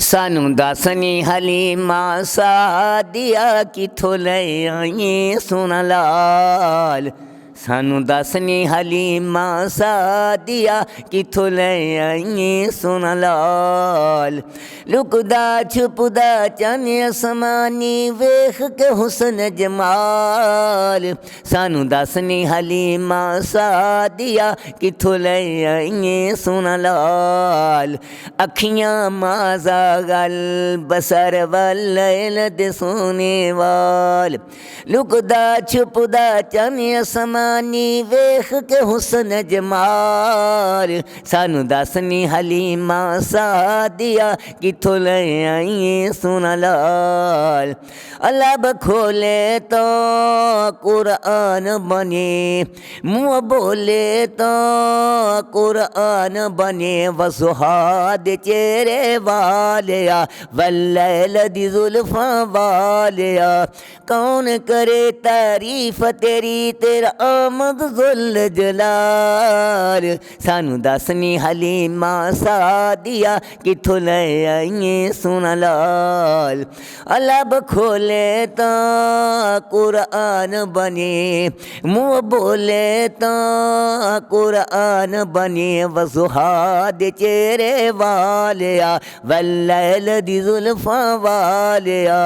सानू दसनी हलीमा सादिया किथों ले आई सोना लाल। सानू दसनी हलीमा सादिया किथों ले आई सोना लाल। लुकदा छुपदा चाने असमानी वेख के हुस्न जमाल। सानू दसनी हलीमा सादिया किथों ले आई सोना लाल। अखियां माजा गल बसर वल दे सोने वाल। लुकदा छुपदा चाने असमानी वेख के हुस्न जमाल। सानू दसनी हलीमा सादिया किथों ले आई सोना लाल। अलब खोले तो कुरान बने, मुँह बोले तो कुरान बने। वसुहाद चेहरे वालिया वल्लैल दी जुल्फा वालिया। कौन करे तारीफ तेरी तेरा आमद जुल जलाल। सानू दसनी हलीमा सादिया किथों ले आई सोना लाल। अलब खोले तो कुरान बने, मुँह बोले तो कुरान बने। वसुहाद चेहरे वालिया वल्लैल दी जुल्फा वालिया।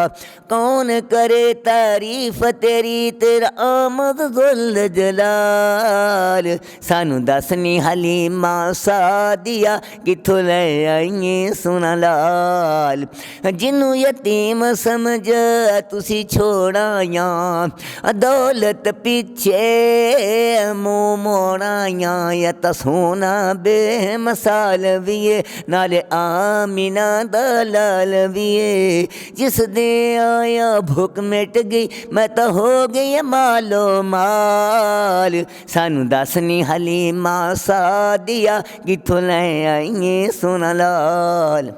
कौन करे तारीफ तेरी तेरा आमद जुल जलाल। सानू दसनी हलीमा सादिया किथों ले आई सोना लाल। जिन्नू यतीम समझ तुसी छोड़ाया, दौलत पीछे मुँह मोड़ाया। या तो सोना बेमसाल विए नाले आमीना दलाल विए। जिस दे आया भूख मिट गई मैं तो हो गई मालो माल। सानू दसनी हलीमा सादिया किथों ले आई सोना लाल।